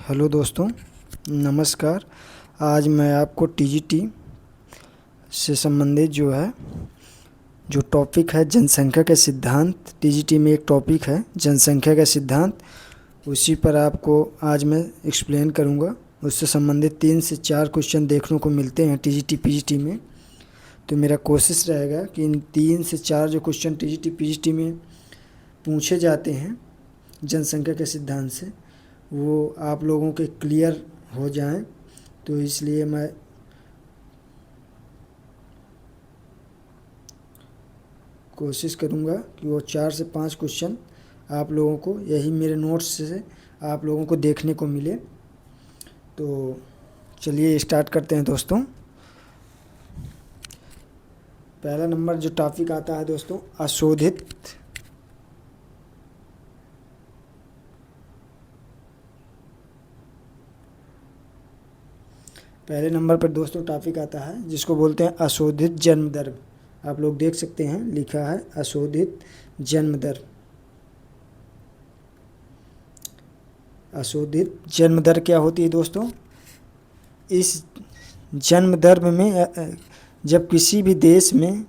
Hello दोस्तों, नमस्कार। आज मैं आपको टीजीटी से संबंधित जो टॉपिक है जनसंख्या के सिद्धांत। टीजीटी में एक टॉपिक है जनसंख्या का सिद्धांत, उसी पर आपको आज मैं एक्सप्लेन करूंगा। उससे संबंधित 3 से 4 क्वेश्चन देखने को मिलते हैं टीजीटी पीजीटी में। तो मेरा कोशिश रहेगा कि इन 3 से 4 जो क्वेश्चन टीजीटी पीजीटी में पूछे जाते हैं जनसंख्या के सिद्धांत से, वो आप लोगों के क्लियर हो जाएं। तो इसलिए मैं कोशिश करूंगा कि वो 4 से 5 क्वेश्चन आप लोगों को, यही मेरे नोट्स से आप लोगों को देखने को मिले। तो चलिए स्टार्ट करते हैं दोस्तों। पहला नंबर जो टॉपिक आता है दोस्तों, अशोधित पहले नंबर पर दोस्तों टॉपिक आता है जिसको बोलते हैं अशोधित जन्म दर। आप लोग देख सकते हैं, लिखा है अशोधित जन्म दर। अशोधित जन्म दर क्या होती है दोस्तों? इस जन्म दर में जब किसी भी देश में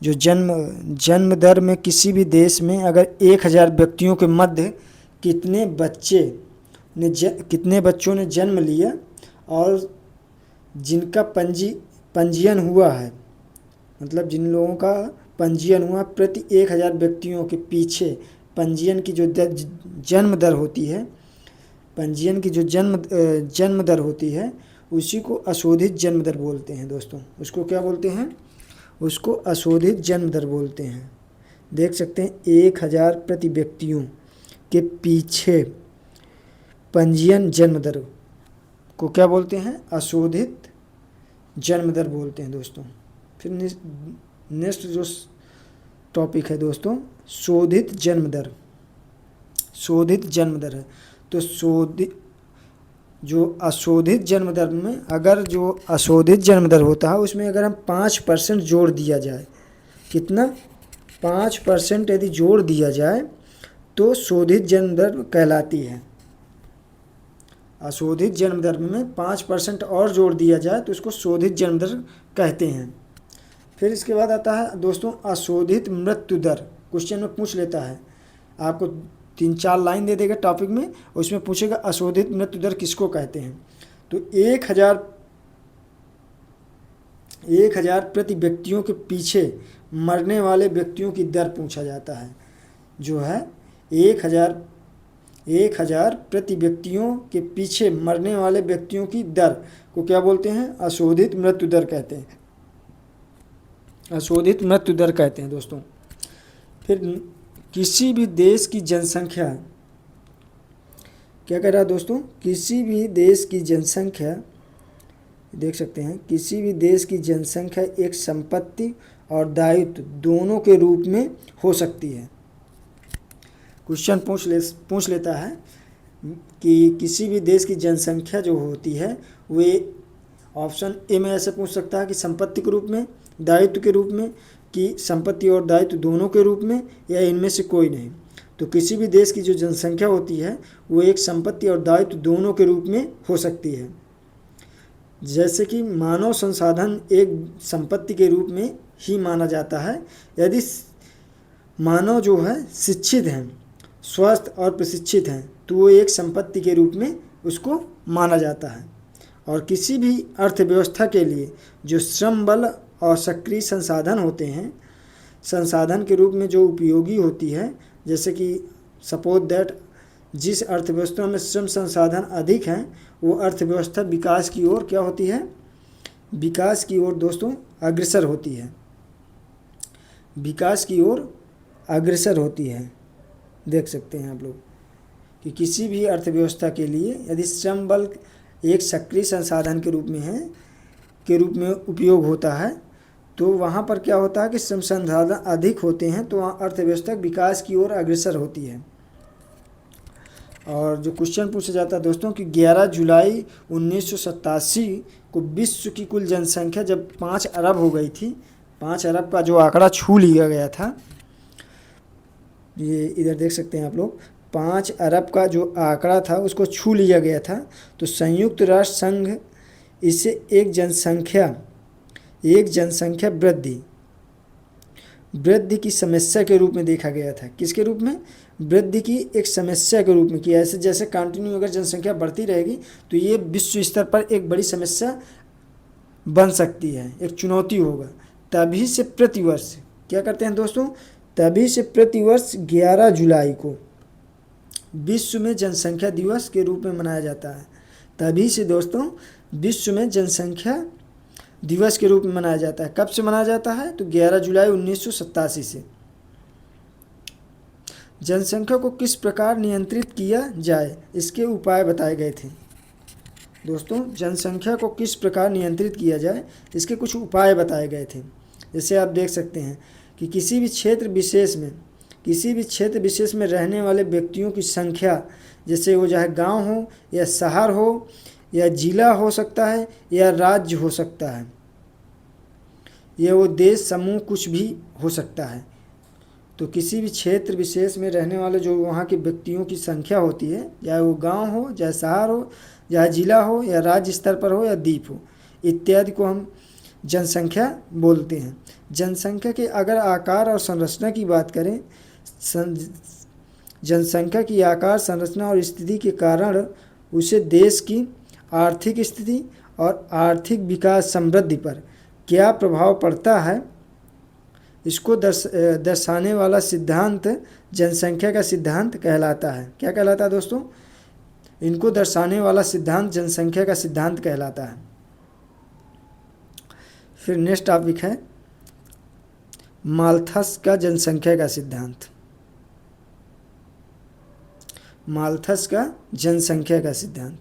जो जन्म दर में किसी भी देश में अगर 1000 व्यक्तियों के मध्य कितने बच्चों ने जन्म लिया और जिनका पंजीयन हुआ है, मतलब जिन लोगों का पंजीयन हुआ प्रति 1000 व्यक्तियों के पीछे पंजीयन की जो जन्म दर होती है, पंजीयन की जो जन्म दर होती है, उसी को अशोधित जन्म दर बोलते हैं दोस्तों। उसको क्या बोलते हैं? उसको अशोधित जन्म दर बोलते हैं। देख सकते हैं 1000 प्रति व्यक्तियों के पीछे पंजीयन जन्म दर को क्या बोलते हैं? अशोधित जन्म दर बोलते हैं दोस्तों। फिर नेक्स्ट जो टॉपिक है दोस्तों, शोधित जन्म दर। शोधित जन्म दर है तो जो अशोधित जन्म दर में, अगर जो अशोधित जन्म दर होता है उसमें अगर हम 5% जोड़ दिया जाए, कितना? 5% यदि जोड़ दिया जाए तो शोधित जन्म दर कहलाती है। अशोधित जन्म दर में 5% और जोड़ दिया जाए तो उसको शोधित जन्म दर कहते हैं। फिर इसके बाद आता है दोस्तों अशोधित मृत्यु दर। क्वेश्चन में पूछ लेता है, आपको 3-4 लाइन दे देगा टॉपिक में, उसमें पूछेगा अशोधित मृत्यु दर किसको कहते हैं। तो 1000 प्रति व्यक्तियों के पीछे मरने वाले व्यक्तियों की दर पूछा जाता है। जो है 1000 प्रति व्यक्तियों के पीछे मरने वाले व्यक्तियों की दर को क्या बोलते हैं? अशोधित मृत्यु दर कहते हैं। अशोधित मृत्यु दर कहते हैं दोस्तों। फिर किसी भी देश की जनसंख्या, क्या कह रहा है दोस्तों? किसी भी देश की जनसंख्या, देख सकते हैं, किसी भी देश की जनसंख्या एक संपत्ति और दायित्व दोनों के रूप में हो सकती है। क्वेश्चन पूछ लेता है कि किसी भी देश की जनसंख्या जो होती है वे ऑप्शन ए में ऐसे पूछ सकता है कि संपत्ति के रूप में, दायित्व के रूप में, कि संपत्ति और दायित्व दोनों के रूप में, या इनमें से कोई नहीं। तो किसी भी देश की जो जनसंख्या होती है वो एक संपत्ति और दायित्व दोनों के रूप में हो सकती है। जैसे कि मानव संसाधन एक संपत्ति के रूप में ही माना जाता है। यदि मानव जो है शिक्षित हैं, स्वस्थ और प्रशिक्षित हैं, तो वो एक संपत्ति के रूप में उसको माना जाता है। और किसी भी अर्थव्यवस्था के लिए जो श्रम बल और सक्रिय संसाधन होते हैं, संसाधन के रूप में जो उपयोगी होती है, जैसे कि सपोज दैट जिस अर्थव्यवस्था में श्रम संसाधन अधिक हैं वो अर्थव्यवस्था विकास की ओर क्या होती है? विकास की ओर दोस्तों अग्रसर होती है। विकास की ओर अग्रसर होती है। देख सकते हैं आप लोग कि किसी भी अर्थव्यवस्था के लिए यदि श्रम बल एक सक्रिय संसाधन के रूप में उपयोग होता है तो वहाँ पर क्या होता है कि श्रम संसाधन अधिक होते हैं तो वहाँ अर्थव्यवस्था विकास की ओर अग्रसर होती है। और जो क्वेश्चन पूछा जाता है दोस्तों कि 11 जुलाई 1987 को विश्व की कुल जनसंख्या जब 5 अरब हो गई थी, 5 अरब का जो आंकड़ा छू लिया गया था, ये इधर देख सकते हैं आप लोग, 5 अरब का जो आंकड़ा था उसको छू लिया गया था, तो संयुक्त राष्ट्र संघ इसे एक जनसंख्या वृद्धि की समस्या के रूप में देखा गया था। किसके रूप में? वृद्धि की एक समस्या के रूप में, कि ऐसे जैसे कंटिन्यू अगर जनसंख्या बढ़ती रहेगी तो ये विश्व स्तर पर एक बड़ी समस्या बन सकती है, एक चुनौती होगा। तभी से प्रतिवर्ष क्या करते हैं दोस्तों, तभी से प्रतिवर्ष 11 जुलाई को विश्व में जनसंख्या दिवस के रूप में मनाया जाता है। तभी से दोस्तों विश्व में जनसंख्या दिवस के रूप में मनाया जाता है। कब से मनाया जाता है? तो 11 जुलाई 1987 से। जनसंख्या को किस प्रकार नियंत्रित किया जाए, इसके उपाय बताए गए थे। दोस्तों जनसंख्या को किस प्रकार नियंत्रित किया जाए, इसके कुछ उपाय बताए गए थे। जैसे आप देख सकते हैं कि किसी भी क्षेत्र विशेष में रहने वाले व्यक्तियों की संख्या, जैसे वो चाहे गांव हो या शहर हो या जिला हो सकता है या राज्य हो सकता है, या वो देश समूह कुछ भी हो सकता है। तो किसी भी क्षेत्र विशेष में रहने वाले जो वहाँ के व्यक्तियों की संख्या होती है, चाहे वो गांव हो, चाहे शहर हो, चाहे जिला हो या राज्य स्तर पर हो या द्वीप हो, इत्यादि को हम जनसंख्या बोलते हैं। जनसंख्या के अगर आकार और संरचना की बात करें, जनसंख्या की आकार, संरचना और स्थिति के कारण उसे देश की आर्थिक स्थिति और आर्थिक विकास समृद्धि पर क्या प्रभाव पड़ता है, इसको दर्शाने वाला सिद्धांत जनसंख्या का सिद्धांत कहलाता है। क्या कहलाता है दोस्तों? इनको दर्शाने वाला सिद्धांत जनसंख्या का सिद्धांत कहलाता है। फिर नेक्स्ट टॉपिक है माल्थस का जनसंख्या का सिद्धांत। माल्थस का जनसंख्या का सिद्धांत।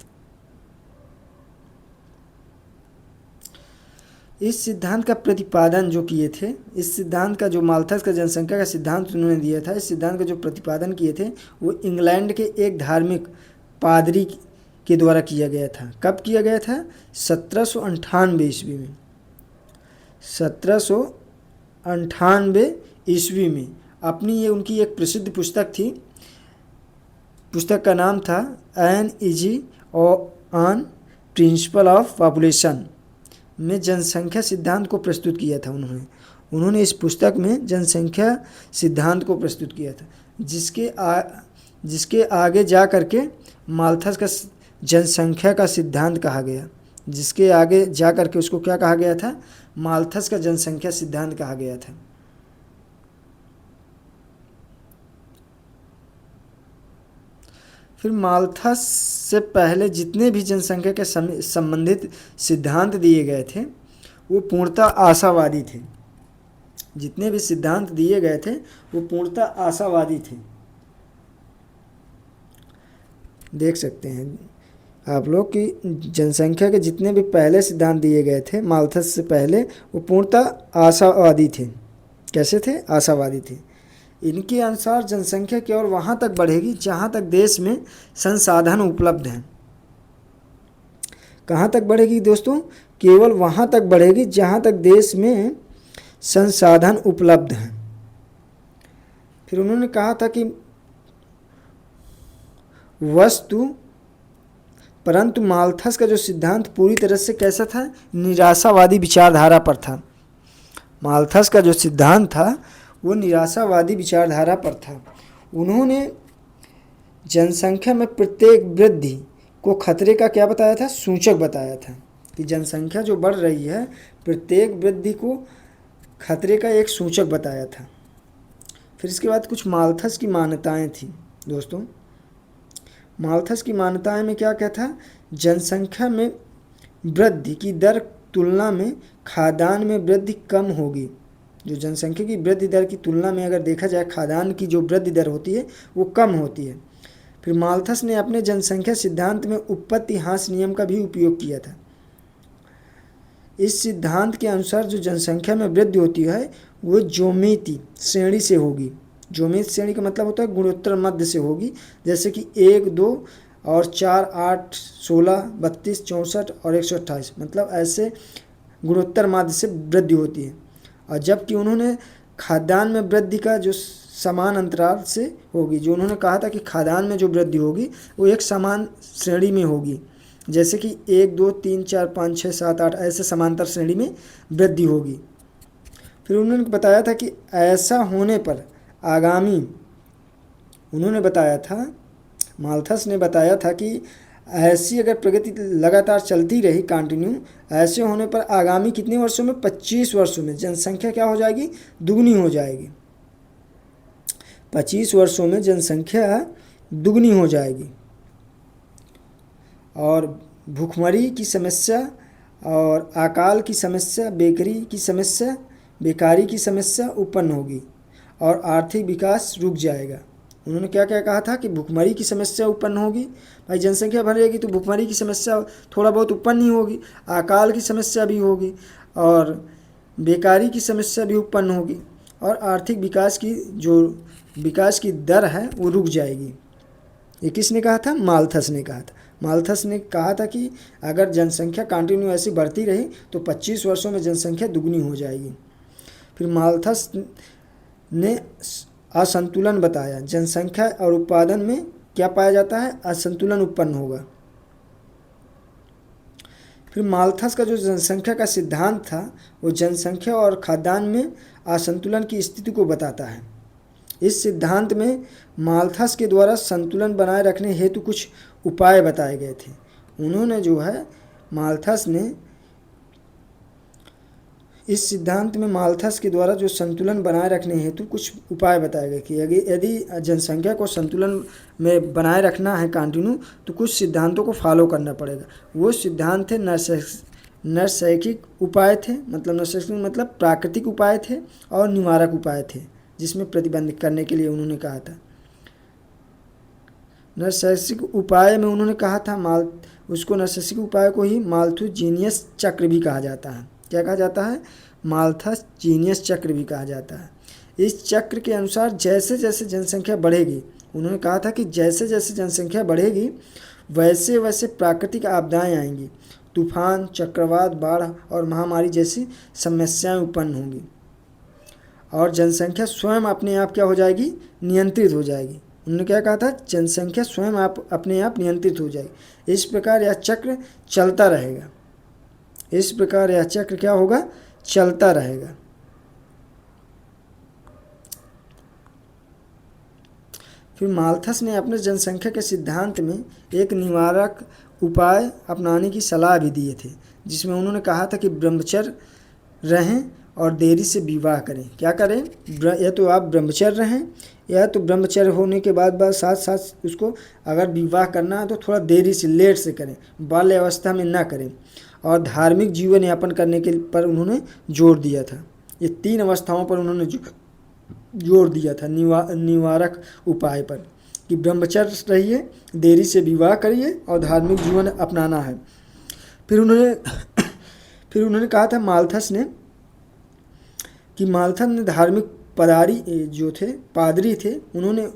इस सिद्धांत का प्रतिपादन जो किए थे, इस सिद्धांत का जो माल्थस का जनसंख्या का सिद्धांत उन्होंने दिया था, इस सिद्धांत का जो प्रतिपादन किए थे वो इंग्लैंड के एक धार्मिक पादरी के द्वारा किया गया था। कब किया गया था? 1798 ईस्वी में। 1798 ईस्वी में अपनी ये उनकी एक प्रसिद्ध पुस्तक थी। पुस्तक का नाम था an easy on principle of population में जनसंख्या सिद्धांत को प्रस्तुत किया था उन्होंने इस पुस्तक में जनसंख्या सिद्धांत को प्रस्तुत किया था, जिसके आगे जा करके माल्थस का जनसंख्या का सिद्धांत कहा गया। जिसके आगे जा करके उसको क्या कहा गया था? माल्थस का जनसंख्या सिद्धांत कहा गया था। फिर माल्थस से पहले जितने भी जनसंख्या के संबंधित सिद्धांत दिए गए थे वो पूर्णतः आशावादी थे। जितने भी सिद्धांत दिए गए थे वो पूर्णतः आशावादी थे। देख सकते हैं आप लोग कि जनसंख्या के जितने भी पहले सिद्धांत दिए गए थे माल्थस से पहले, वो पूर्णतः आशावादी थे। कैसे थे? आशावादी थे। इनके अनुसार जनसंख्या केवल वहाँ तक बढ़ेगी जहाँ तक देश में संसाधन उपलब्ध हैं। कहाँ तक बढ़ेगी दोस्तों? केवल वहाँ तक बढ़ेगी जहाँ तक देश में संसाधन उपलब्ध हैं। फिर उन्होंने कहा था कि परंतु माल्थस का जो सिद्धांत पूरी तरह से कैसा था? निराशावादी विचारधारा पर था। माल्थस का जो सिद्धांत था वो निराशावादी विचारधारा पर था। उन्होंने जनसंख्या में प्रत्येक वृद्धि को खतरे का क्या बताया था? सूचक बताया था कि जनसंख्या जो बढ़ रही है प्रत्येक वृद्धि को खतरे का एक सूचक बताया था। फिर इसके बाद कुछ माल्थस की मान्यताएं थी दोस्तों। माल्थस की मान्यताएं में क्या क्या था? जनसंख्या में वृद्धि की दर तुलना में खाद्यान्न में वृद्धि कम होगी। जो जनसंख्या की वृद्धि दर की तुलना में अगर देखा जाए खाद्यान्न की जो वृद्धि दर होती है वो कम होती है। फिर माल्थस ने अपने जनसंख्या सिद्धांत में उत्पत्ति ह्रास नियम का भी उपयोग किया था। इस सिद्धांत के अनुसार जो जनसंख्या में वृद्धि होती है वो ज्योमिति श्रेणी से होगी। ज्योमिति श्रेणी का मतलब होता है गुणोत्तर मध्य से होगी, जैसे कि 1, 2 और 4, 8, 16, 32, 64 और 128, मतलब ऐसे गुणोत्तर माध्य से वृद्धि होती है। और जबकि उन्होंने खाद्यान्न में वृद्धि का जो समान अंतराल से होगी। जो उन्होंने कहा था कि खाद्यान्न में जो वृद्धि होगी वो एक समान श्रेणी में होगी, जैसे कि 1 2 3 4 5 6 7 8 ऐसे समांतर श्रेणी में वृद्धि होगी। फिर उन्होंने बताया था कि ऐसा होने पर आगामी, उन्होंने बताया था, माल्थस ने बताया था कि ऐसी अगर प्रगति लगातार चलती रही कंटिन्यू, ऐसे होने पर आगामी कितने वर्षों में, 25 वर्षों में जनसंख्या क्या हो जाएगी, दुगनी हो जाएगी। 25 वर्षों में जनसंख्या दुगनी हो जाएगी और भूखमरी की समस्या और अकाल की समस्या, बेकारी की समस्या उत्पन्न होगी और आर्थिक विकास रुक जाएगा। उन्होंने क्या क्या कहा था कि भूखमरी की समस्या उत्पन्न होगी, भाई जनसंख्या बढ़ेगी तो भूखमरी की समस्या थोड़ा बहुत उत्पन्न ही होगी, अकाल की समस्या भी होगी और बेकारी की समस्या भी उत्पन्न होगी और आर्थिक विकास की दर है वो रुक जाएगी। ये किसने कहा था, माल्थस ने कहा था। माल्थस ने कहा था कि अगर जनसंख्या कंटिन्यू ऐसी बढ़ती रही तो 25 वर्षों में जनसंख्या दुगनी हो जाएगी। फिर माल्थस ने असंतुलन बताया, जनसंख्या और उत्पादन में क्या पाया जाता है, असंतुलन उत्पन्न होगा। फिर माल्थस का जो जनसंख्या का सिद्धांत था वो जनसंख्या और खाद्यान्न में असंतुलन की स्थिति को बताता है। इस सिद्धांत में माल्थस के द्वारा संतुलन बनाए रखने हेतु कुछ उपाय बताए गए थे। उन्होंने जो है माल्थस ने इस सिद्धांत में माल्थस के द्वारा जो संतुलन बनाए रखने हेतु कुछ उपाय बताए गए कि यदि जनसंख्या को संतुलन में बनाए रखना है कंटिन्यू तो कुछ सिद्धांतों को फॉलो करना पड़ेगा। वो सिद्धांत थे नैसर्गिक उपाय थे, मतलब नैसर्गिक मतलब प्राकृतिक उपाय थे और निवारक उपाय थे, जिसमें प्रतिबंध करने के लिए उन्होंने कहा था। नैसर्गिक उपाय में उन्होंने कहा था उसको नैसर्गिक उपाय को ही माल्थुस-जीनियस चक्र भी कहा जाता है। क्या कहा जाता है, माल्थस-जीनियस चक्र भी कहा जाता है। इस चक्र के अनुसार जैसे जैसे जनसंख्या बढ़ेगी, उन्होंने कहा था कि जैसे जैसे जनसंख्या बढ़ेगी वैसे वैसे प्राकृतिक आपदाएं आएंगी, तूफान, चक्रवात, बाढ़ और महामारी जैसी समस्याएं उत्पन्न होंगी और जनसंख्या स्वयं अपने आप क्या हो जाएगी, नियंत्रित हो जाएगी। उन्होंने क्या कहा था, जनसंख्या स्वयं अपने आप नियंत्रित हो जाएगी। इस प्रकार यह चक्र चलता रहेगा। इस प्रकार यह चक्र क्या होगा, चलता रहेगा। फिर माल्थस ने अपने जनसंख्या के सिद्धांत में एक निवारक उपाय अपनाने की सलाह भी दिए थे, जिसमें उन्होंने कहा था कि ब्रह्मचर्य रहें और देरी से विवाह करें। क्या करें, या तो आप ब्रह्मचर्य रहें या तो ब्रह्मचर्य होने के बाद साथ साथ उसको अगर विवाह करना है तो थोड़ा देरी से, लेट से करें, बाल्य अवस्था में ना करें और धार्मिक जीवन यापन करने के पर उन्होंने जोर दिया था। ये 3 अवस्थाओं पर उन्होंने जोर दिया था निवारक उपाय पर, कि ब्रह्मचर्य रहिए, देरी से विवाह करिए और धार्मिक जीवन अपनाना है। फिर उन्होंने कहा था माल्थस ने धार्मिक पादरी थे, उन्होंने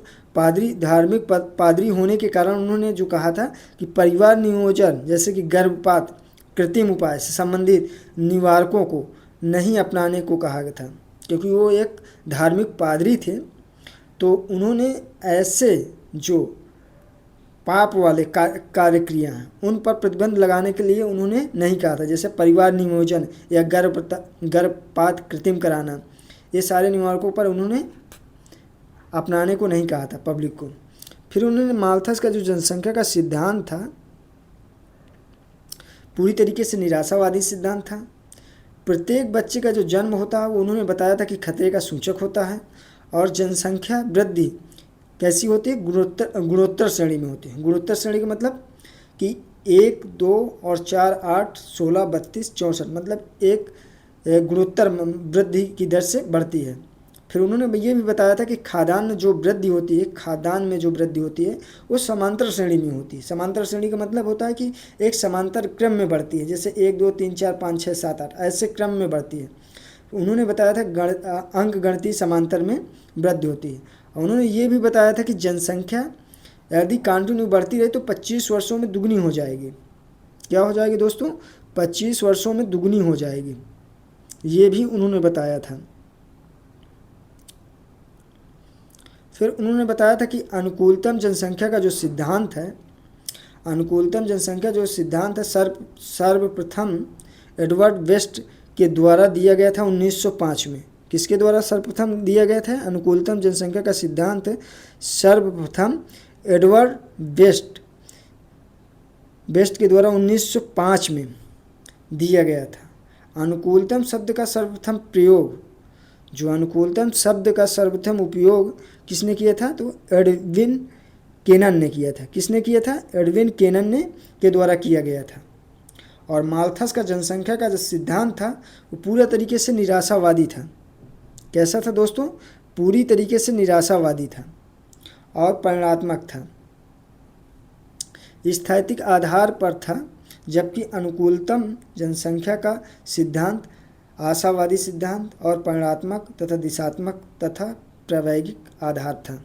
धार्मिक पादरी होने के कारण उन्होंने जो कहा था कि परिवार नियोजन जैसे कि गर्भपात, कृत्रिम उपाय से संबंधित निवारकों को नहीं अपनाने को कहा गया था, क्योंकि वो एक धार्मिक पादरी थे। तो उन्होंने ऐसे जो पाप वाले कार्यक्रिया हैं उन पर प्रतिबंध लगाने के लिए उन्होंने नहीं कहा था, जैसे परिवार नियोजन या गर्भपात कृत्रिम कराना, ये सारे निवारकों पर उन्होंने अपनाने को नहीं कहा था पब्लिक को। फिर उन्होंने माल्थस का जो जनसंख्या का सिद्धांत था पूरी तरीके से निराशावादी सिद्धांत था। प्रत्येक बच्चे का जो जन्म होता है वो उन्होंने बताया था कि खतरे का सूचक होता है और जनसंख्या वृद्धि कैसी होती है, गुणोत्तर श्रेणी में होती है। गुणोत्तर श्रेणी का मतलब कि 1 2 और 4 8 16 32 64, मतलब एक गुणोत्तर वृद्धि की दर से बढ़ती है। फिर उन्होंने ये भी बताया था कि खाद्यान्न में जो वृद्धि होती है वो समांतर श्रेणी में होती है। समांतर श्रेणी का मतलब होता है कि एक समांतर क्रम में बढ़ती है, जैसे 1 2 3 4 5 6 7 8 ऐसे क्रम में बढ़ती है। उन्होंने बताया था अंकगणितीय समांतर में वृद्धि होती है। और उन्होंने ये भी बताया था कि जनसंख्या यदि कंटिन्यू बढ़ती रही तो 25 वर्षों में दुगनी हो जाएगी। क्या हो जाएगी दोस्तों, 25 वर्षों में दुगनी हो जाएगी, ये भी उन्होंने बताया था। फिर उन्होंने बताया था कि अनुकूलतम जनसंख्या का जो सिद्धांत है, अनुकूलतम जनसंख्या जो सिद्धांत है सर्वप्रथम एडवर्ड वेस्ट के द्वारा दिया गया था 1905 में। किसके द्वारा सर्वप्रथम दिया गया था? अनुकूलतम जनसंख्या का सिद्धांत सर्वप्रथम एडवर्ड वेस्ट के द्वारा 1905 में दिया गया था। अनुकूलतम शब्द का सर्वप्रथम प्रयोग, जो अनुकूलतम शब्द का सर्वप्रथम उपयोग किसने किया था? तो एडविन केनन ने किया था। किसने किया था? एडविन केनन ने के द्वारा किया गया था। और माल्थस का जनसंख्या का जो सिद्धांत था वो पूरा तरीके से निराशावादी था। कैसा था दोस्तों? पूरी तरीके से निराशावादी था और परिणात्मक था, स्थैतिक आधार पर था, जबकि अनुकूलतम जनसंख्या का सिद्धांत आशावादी सिद्धांत और परिणात्मक तथा दिशात्मक तथा प्रायोगिक आधार था।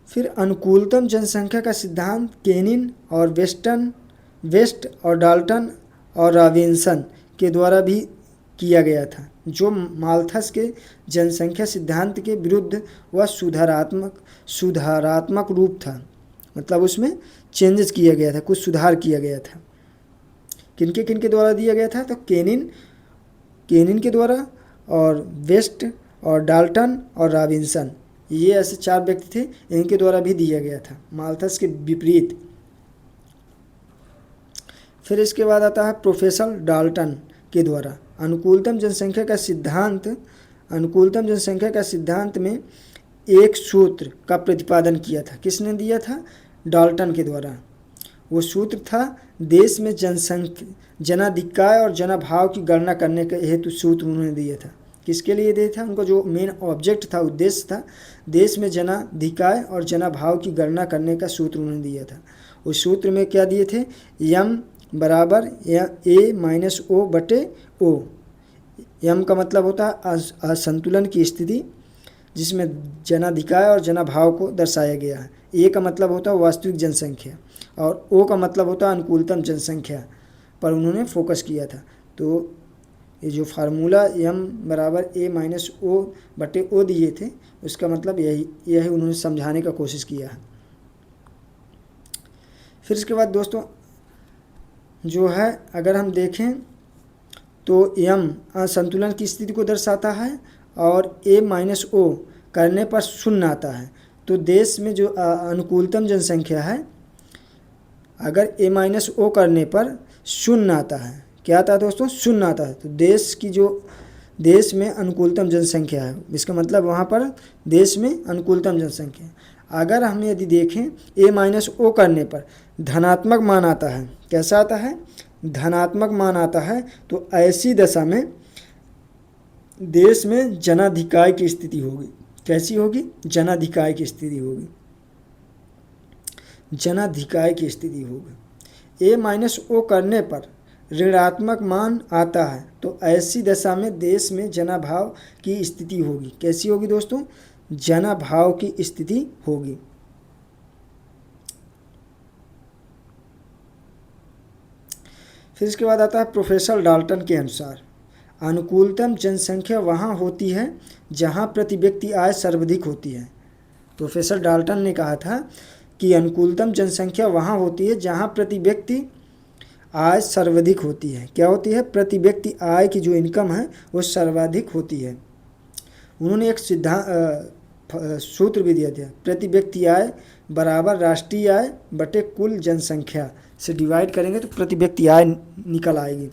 फिर अनुकूलतम जनसंख्या का सिद्धांत केनिन और वेस्ट और डाल्टन और रॉबिन्सन के द्वारा भी किया गया था, जो माल्थस के जनसंख्या सिद्धांत के विरुद्ध वह सुधारात्मक रूप था। मतलब उसमें चेंजेस किया गया था, कुछ सुधार किया गया था। किनके द्वारा दिया गया था? तो केनिन के द्वारा और वेस्ट और डाल्टन और रॉबिन्सन, ये ऐसे 4 व्यक्ति थे, इनके द्वारा भी दिया गया था, माल्थस के विपरीत। फिर इसके बाद आता है प्रोफेसर डाल्टन के द्वारा अनुकूलतम जनसंख्या का सिद्धांत में एक सूत्र का प्रतिपादन किया था। किसने दिया था? डाल्टन के द्वारा। वो सूत्र था देश में जनाधिकार और जनाभाव की गणना करने के हेतु सूत्र उन्होंने दिया था। किसके लिए दिया था? उनको जो मेन ऑब्जेक्ट था, उद्देश्य था, देश में जनाधिकार और जनाभाव की गणना करने का सूत्र उन्होंने दिया था। उस सूत्र में क्या दिए थे? यम बराबर A-O/O। यम का मतलब होता है असंतुलन की स्थिति जिसमें जनाधिकार और जनाभाव को दर्शाया गया है। ए का मतलब होता है वास्तविक जनसंख्या और ओ का मतलब होता है अनुकूलतम जनसंख्या पर उन्होंने फोकस किया था। तो ये जो फार्मूला यम बराबर A-O/O दिए थे, उसका मतलब यही उन्होंने समझाने का कोशिश किया है। फिर इसके बाद दोस्तों जो है, अगर हम देखें तो यम असंतुलन की स्थिति को दर्शाता है और A-O करने पर शून्य आता है। तो देश में जो अनुकूलतम जनसंख्या है, अगर A-O करने पर शून्य आता है, क्या आता है दोस्तों? शून्य आता है। तो देश में अनुकूलतम जनसंख्या है, इसका मतलब वहाँ पर देश में अनुकूलतम जनसंख्या। अगर हम यदि देखें A-O करने पर धनात्मक मान आता है, कैसा आता है? धनात्मक मान आता है। तो ऐसी दशा में देश में जनाधिकार की स्थिति होगी। कैसी होगी? जनाधिकार की स्थिति होगी। जनाधिकार की स्थिति होगी। A-O करने पर ऋणात्मक मान आता है, तो ऐसी दशा में देश में जनाभाव की स्थिति होगी। कैसी होगी दोस्तों? जनाभाव की स्थिति होगी। फिर इसके बाद आता है प्रोफेसर डाल्टन के अनुसार अनुकूलतम जनसंख्या वहाँ होती है जहाँ प्रति व्यक्ति आय सर्वाधिक होती है। प्रोफेसर डाल्टन ने कहा था कि अनुकूलतम जनसंख्या वहाँ होती है जहाँ प्रति व्यक्ति आय सर्वाधिक होती है। क्या होती है? प्रति व्यक्ति आय की जो इनकम है वो सर्वाधिक होती है। उन्होंने एक सूत्र भी दिया था, प्रति व्यक्ति आय बराबर राष्ट्रीय आय बटे कुल जनसंख्या से डिवाइड करेंगे तो प्रति व्यक्ति आय निकल आएगी।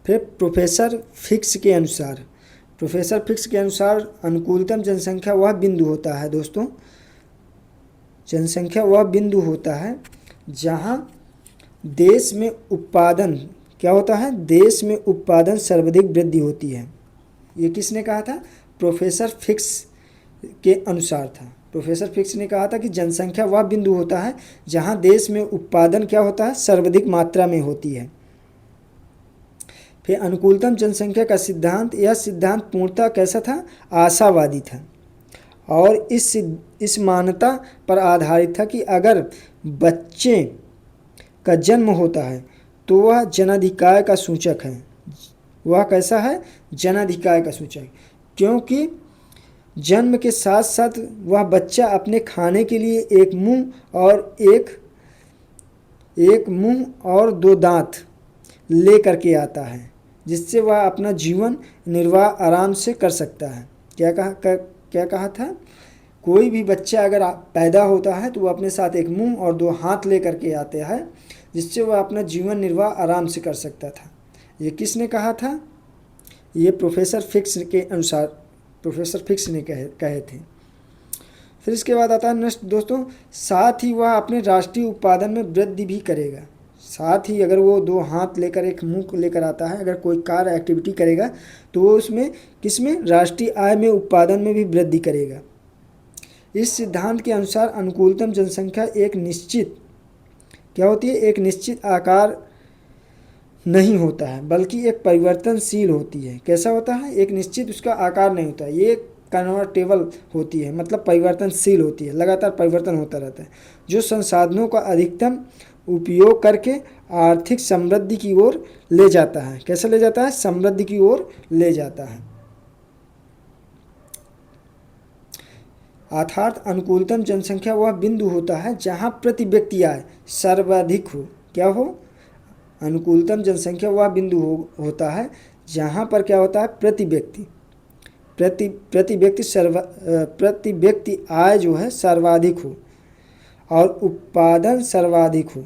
फिर प्रोफेसर फिक्स के अनुसार अनुकूलतम जनसंख्या वह बिंदु होता है दोस्तों, जनसंख्या वह बिंदु होता है जहाँ देश में उत्पादन क्या होता है? देश में उत्पादन सर्वाधिक वृद्धि होती है। ये किसने कहा था? प्रोफेसर फिक्स के अनुसार था। प्रोफेसर फिक्स ने कहा था कि जनसंख्या वह बिंदु होता है जहां देश में उत्पादन क्या होता है? सर्वाधिक मात्रा में होती है। फिर अनुकूलतम जनसंख्या का सिद्धांत, यह सिद्धांत पूर्णतः कैसा था? आशावादी था और इस मान्यता पर आधारित था कि अगर बच्चे का जन्म होता है तो वह जनाधिकार का सूचक है। वह कैसा है, जनाधिकार का सूचक, क्योंकि जन्म के साथ साथ वह बच्चा अपने खाने के लिए एक मुंह और दो दांत ले करके आता है, जिससे वह अपना जीवन निर्वाह आराम से कर सकता है। क्या कहा था, कोई भी बच्चा अगर पैदा होता है तो वह अपने साथ एक मुंह और दो हाथ ले करके आते हैं, जिससे वह अपना जीवन निर्वाह आराम से कर सकता था। ये किसने कहा था, ये प्रोफेसर फिक्स के अनुसार प्रोफेसर फिक्स ने कहे थे। फिर इसके बाद आता है नेक्स्ट दोस्तों, साथ ही वह अपने राष्ट्रीय उत्पादन में वृद्धि भी करेगा। साथ ही अगर वो दो हाथ लेकर एक मुंह लेकर आता है, अगर कोई कार्य एक्टिविटी करेगा तो वो उसमें किसमें, राष्ट्रीय आय में उत्पादन में भी वृद्धि करेगा। इस सिद्धांत के अनुसार अनुकूलतम जनसंख्या एक निश्चित क्या होती है, एक निश्चित आकार नहीं होता है, बल्कि एक परिवर्तनशील होती है। कैसा होता है, एक निश्चित उसका आकार नहीं होता, ये कन्वर्टेबल होती है, मतलब परिवर्तनशील होती है, लगातार परिवर्तन होता रहता है, जो संसाधनों का अधिकतम उपयोग करके आर्थिक समृद्धि की ओर ले जाता है। कैसे ले जाता है, समृद्धि की ओर ले जाता है। अर्थात अनुकूलतम जनसंख्या वह बिंदु होता है जहां प्रति व्यक्ति आय सर्वाधिक हो। क्या हो, अनुकूलतम जनसंख्या वह बिंदु होता है जहां पर क्या होता है, प्रति व्यक्ति आय जो है सर्वाधिक हो और उत्पादन सर्वाधिक हो,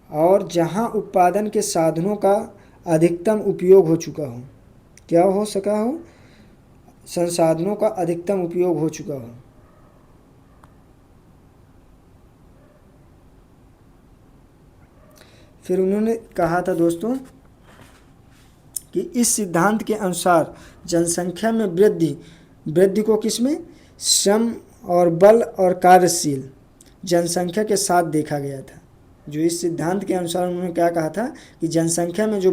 और जहां उत्पादन के साधनों का अधिकतम उपयोग हो चुका हो। क्या हो सका हो, संसाधनों का अधिकतम उपयोग हो चुका हो। फिर उन्होंने कहा था दोस्तों कि इस सिद्धांत के अनुसार जनसंख्या में वृद्धि को किसमें, श्रम और बल और कार्यशील जनसंख्या के साथ देखा गया था। जो इस सिद्धांत के अनुसार उन्होंने क्या कहा था कि जनसंख्या में जो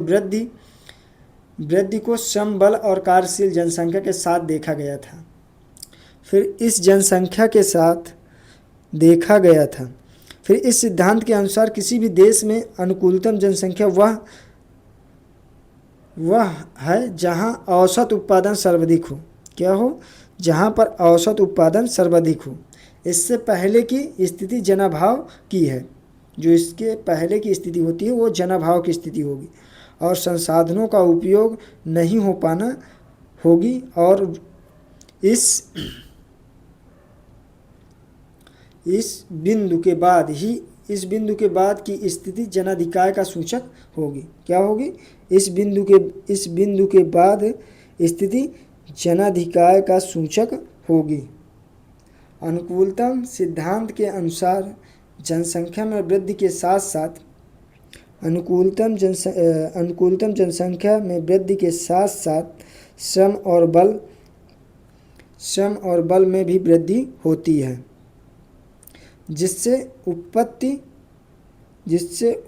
वृद्धि को श्रम बल और कार्यशील जनसंख्या के साथ देखा गया था। फिर इस सिद्धांत के अनुसार किसी भी देश में अनुकूलतम जनसंख्या वह है जहां औसत उत्पादन सर्वाधिक हो। क्या हो, जहां पर औसत उत्पादन सर्वाधिक हो। इससे पहले की स्थिति जनाभाव की है, जो इसके पहले की स्थिति होती है वो जनाभाव की स्थिति होगी, और संसाधनों का उपयोग नहीं हो पाना होगी, और इस बिंदु के बाद की स्थिति जनाधिकार का सूचक होगी। क्या होगी, इस बिंदु के बाद स्थिति जनाधिकार का सूचक होगी। अनुकूलतम सिद्धांत के अनुसार जनसंख्या में वृद्धि के साथ साथ अनुकूलतम जनसंख्या में वृद्धि के साथ साथ श्रम और बल में भी वृद्धि होती है, जिससे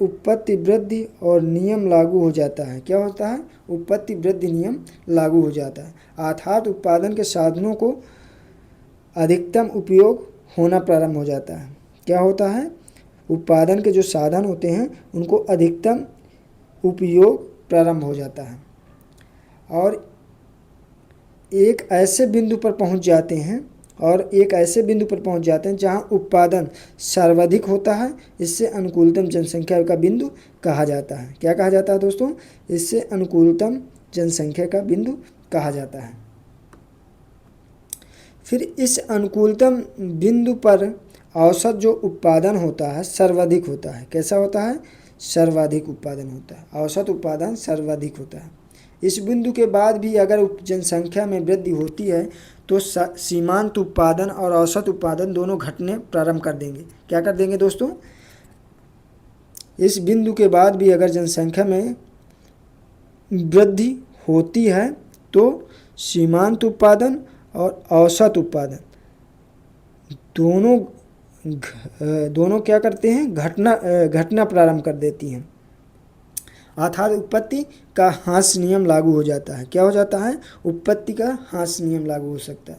उत्पत्ति वृद्धि और नियम लागू हो जाता है। क्या होता है, उत्पत्ति वृद्धि नियम लागू हो जाता है। अर्थात उत्पादन के साधनों को अधिकतम उपयोग होना प्रारंभ हो जाता है। क्या होता है, उत्पादन के जो साधन होते हैं उनको अधिकतम उपयोग प्रारंभ हो जाता है, और एक ऐसे बिंदु पर पहुंच जाते हैं जहां उत्पादन सर्वाधिक होता है। इससे अनुकूलतम जनसंख्या का बिंदु कहा जाता है। क्या कहा जाता है दोस्तों, इससे अनुकूलतम जनसंख्या का बिंदु कहा जाता है। फिर इस अनुकूलतम बिंदु पर औसत जो उत्पादन होता है सर्वाधिक होता है। कैसा होता है, सर्वाधिक उत्पादन होता है, औसत उत्पादन सर्वाधिक होता है। इस बिंदु के बाद भी अगर जनसंख्या में वृद्धि होती है तो सीमांत उत्पादन और औसत उत्पादन दोनों घटने प्रारंभ कर देंगे। क्या कर देंगे दोस्तों, इस बिंदु के बाद भी अगर जनसंख्या में वृद्धि होती है तो सीमांत उत्पादन और औसत उत्पादन दोनों क्या करते हैं, घटना प्रारंभ कर देती हैं। अर्थात उत्पत्ति का ह्रास नियम लागू हो जाता है। क्या हो जाता है, उत्पत्ति का ह्रास नियम लागू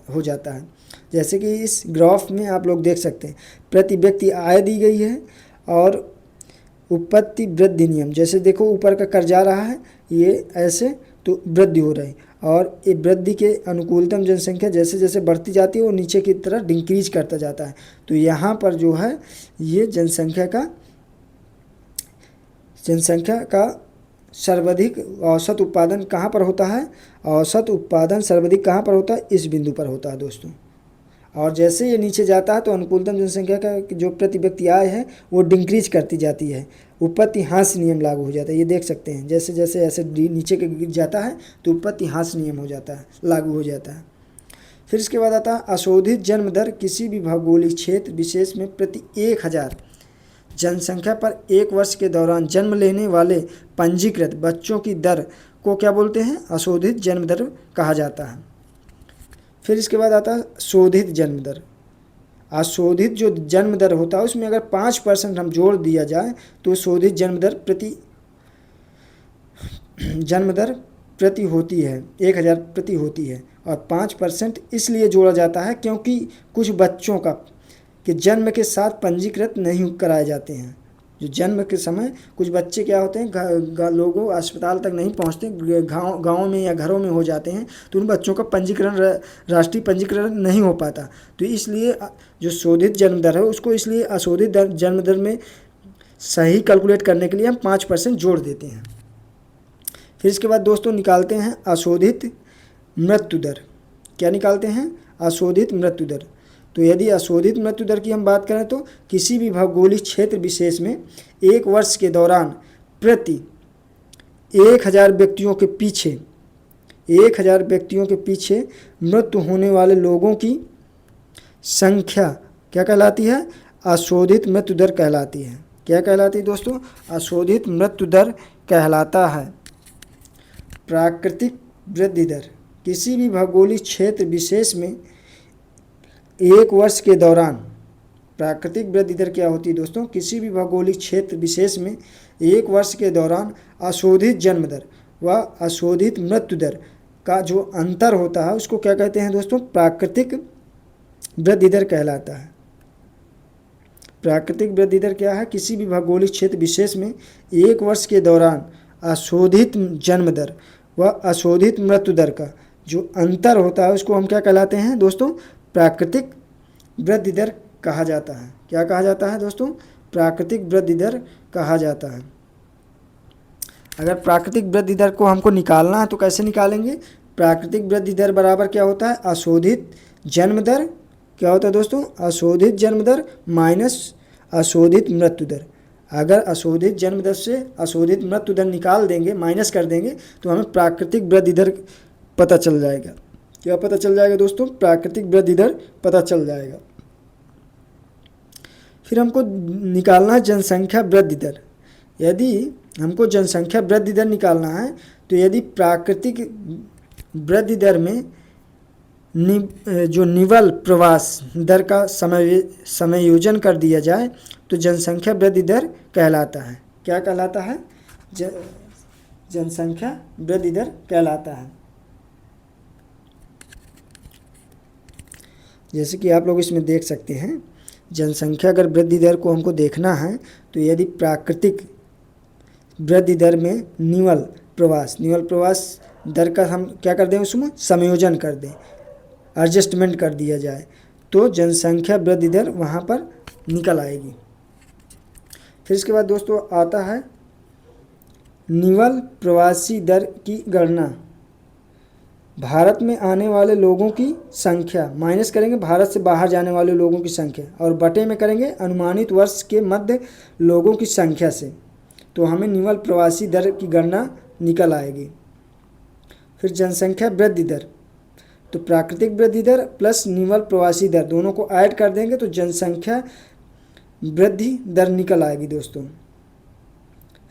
हो जाता है। जैसे कि इस ग्राफ में आप लोग देख सकते हैं, प्रति व्यक्ति आय दी गई है और उत्पत्ति वृद्धि नियम, जैसे देखो ऊपर का कर्ज जा रहा है, ये ऐसे तो वृद्धि हो रही, और ये वृद्धि के अनुकूलतम जनसंख्या जैसे जैसे बढ़ती जाती है वो नीचे की तरफ डिक्रीज करता जाता है। तो यहाँ पर जो है ये जनसंख्या का सर्वाधिक औसत उत्पादन कहाँ पर होता है, औसत उत्पादन सर्वाधिक कहाँ पर होता है, इस बिंदु पर होता है दोस्तों। और जैसे ये नीचे जाता है तो अनुकूलतम जनसंख्या का जो प्रति व्यक्ति आय है वो डिक्रीज करती जाती है, उत्पत्ति ह्रास नियम लागू हो जाता है। ये देख सकते हैं जैसे जैसे ऐसे नीचे के गिर जाता है तो उत्पत्ति ह्रास नियम हो जाता है, लागू हो जाता है। फिर इसके बाद आता है अशोधित जन्म दर किसी भी भौगोलिक क्षेत्र विशेष में प्रति 1000 जनसंख्या पर 1 वर्ष के दौरान जन्म लेने वाले पंजीकृत बच्चों की दर को क्या बोलते हैं, अशोधित जन्म दर कहा जाता है। फिर इसके बाद आता है शोधित जन्म दर। अशोधित जो जन्म दर होता है उसमें अगर 5% हम जोड़ दिया जाए तो शोधित जन्म दर प्रति होती है 1000 प्रति होती है, और 5% इसलिए जोड़ा जाता है क्योंकि कुछ बच्चों के जन्म के साथ पंजीकृत नहीं कराए जाते हैं। जो जन्म के समय कुछ बच्चे क्या होते हैं, लोगों अस्पताल तक नहीं पहुंचते, गाँव में या घरों में हो जाते हैं, तो उन बच्चों का पंजीकरण राष्ट्रीय पंजीकरण नहीं हो पाता। तो इसलिए जो शोधित जन्म दर है उसको इसलिए अशोधित जन्म दर में सही कैलकुलेट करने के लिए हम 5% जोड़ देते हैं। फिर इसके बाद दोस्तों निकालते हैं अशोधित मृत्यु दर। क्या निकालते हैं, अशोधित मृत्यु दर। तो यदि अशोधित मृत्यु दर की हम बात करें तो किसी भी भौगोलिक क्षेत्र विशेष में 1 वर्ष के दौरान प्रति 1000 व्यक्तियों के पीछे मृत्यु होने वाले लोगों की संख्या क्या कहलाती है, अशोधित मृत्यु दर कहलाती है। क्या कहलाती है दोस्तों, अशोधित मृत्यु दर कहलाता है। प्राकृतिक वृद्धि दर किसी भी भौगोलिक क्षेत्र विशेष में 1 वर्ष के दौरान, प्राकृतिक वृद्धि दर क्या होती है दोस्तों, किसी भी भौगोलिक क्षेत्र विशेष में 1 वर्ष के दौरान अशोधित जन्म दर व अशोधित मृत्यु दर का जो अंतर होता है उसको क्या कहते हैं दोस्तों, प्राकृतिक वृद्धि दर कहलाता है। प्राकृतिक वृद्धि दर क्या है, किसी भी भौगोलिक क्षेत्र विशेष में 1 वर्ष के दौरान अशोधित जन्म दर व अशोधित मृत्यु दर का जो अंतर होता है उसको हम क्या कहलाते हैं दोस्तों, प्राकृतिक वृद्धि दर कहा जाता है। क्या कहा जाता है दोस्तों, प्राकृतिक वृद्धि दर कहा जाता है। अगर प्राकृतिक वृद्धि दर को हमको निकालना है तो कैसे निकालेंगे, प्राकृतिक वृद्धि दर बराबर क्या होता है, अशोधित जन्म दर, क्या होता है दोस्तों, अशोधित जन्म दर माइनस अशोधित मृत्यु दर। अगर अशोधित जन्म दर से अशोधित मृत्यु दर निकाल देंगे, माइनस कर देंगे, तो हमें प्राकृतिक वृद्धि दर पता चल जाएगा। क्या पता चल जाएगा दोस्तों, प्राकृतिक वृद्धि दर पता चल जाएगा। फिर हमको निकालना है जनसंख्या वृद्धि दर। यदि हमको जनसंख्या वृद्धि दर निकालना है तो यदि प्राकृतिक वृद्धि दर में जो निवल प्रवास दर का समायोजन कर दिया जाए तो जनसंख्या वृद्धि दर कहलाता है। क्या कहलाता है, जनसंख्या वृद्धि दर कहलाता है। जैसे कि आप लोग इसमें देख सकते हैं, जनसंख्या अगर वृद्धि दर को हमको देखना है तो यदि प्राकृतिक वृद्धि दर में निवल प्रवास दर का हम क्या कर दें, उसमें समायोजन कर दें, एडजस्टमेंट कर दिया जाए, तो जनसंख्या वृद्धि दर वहाँ पर निकल आएगी। फिर इसके बाद दोस्तों आता है निवल प्रवासी दर की गणना। भारत में आने वाले लोगों की संख्या माइनस करेंगे भारत से बाहर जाने वाले लोगों की संख्या, और बटे में करेंगे अनुमानित वर्ष के मध्य लोगों की संख्या से, तो हमें निवल प्रवासी दर की गणना निकल आएगी। फिर जनसंख्या वृद्धि दर, तो प्राकृतिक वृद्धि दर प्लस निवल प्रवासी दर दोनों को ऐड कर देंगे तो जनसंख्या वृद्धि दर निकल आएगी दोस्तों।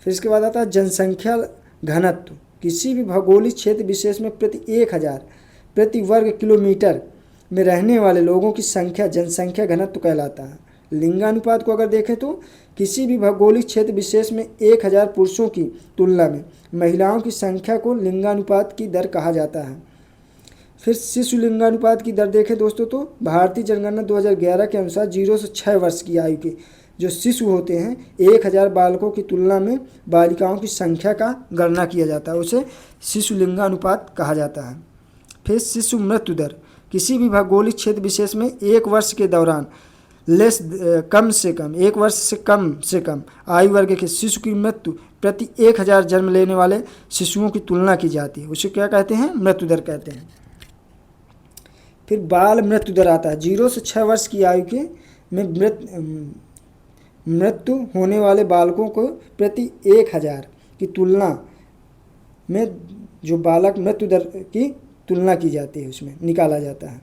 फिर इसके बाद आता है जनसंख्या घनत्व। किसी भी भौगोलिक क्षेत्र विशेष में प्रति 1000 प्रति वर्ग किलोमीटर में रहने वाले लोगों की संख्या जनसंख्या घनत्व कहलाता है। लिंगानुपात को अगर देखें तो किसी भी भौगोलिक क्षेत्र विशेष में 1000 पुरुषों की तुलना में महिलाओं की संख्या को लिंगानुपात की दर कहा जाता है। फिर शिशु लिंगानुपात की दर देखें दोस्तों तो भारतीय जनगणना 2011 के अनुसार 0 से 6 वर्ष की आयु के जो शिशु होते हैं 1000 बालकों की तुलना में बालिकाओं की संख्या का गणना किया जाता है, उसे शिशु लिंगानुपात कहा जाता है। फिर शिशु मृत्यु दर, किसी भी भौगोलिक क्षेत्र विशेष में 1 वर्ष के दौरान कम से कम 1 वर्ष से कम आयु वर्ग के शिशु की मृत्यु प्रति 1000 जन्म लेने वाले शिशुओं की तुलना की जाती है, उसे क्या कहते हैं? मृत्यु दर कहते हैं। फिर बाल मृत्यु दर आता है, 0 से 6 वर्ष की आयु के में मृत्यु होने वाले बालकों को प्रति 1000 की तुलना में जो बालक मृत्यु दर की तुलना की जाती है उसमें निकाला जाता है।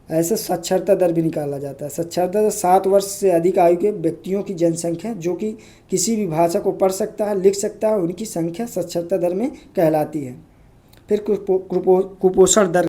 ऐसे साक्षरता दर भी निकाला जाता है। साक्षरता दर 7 वर्ष से अधिक आयु के व्यक्तियों की जनसंख्या जो कि किसी भी भाषा को पढ़ सकता है, लिख सकता है, उनकी संख्या साक्षरता दर में कहलाती है। फिर कुपोषण दर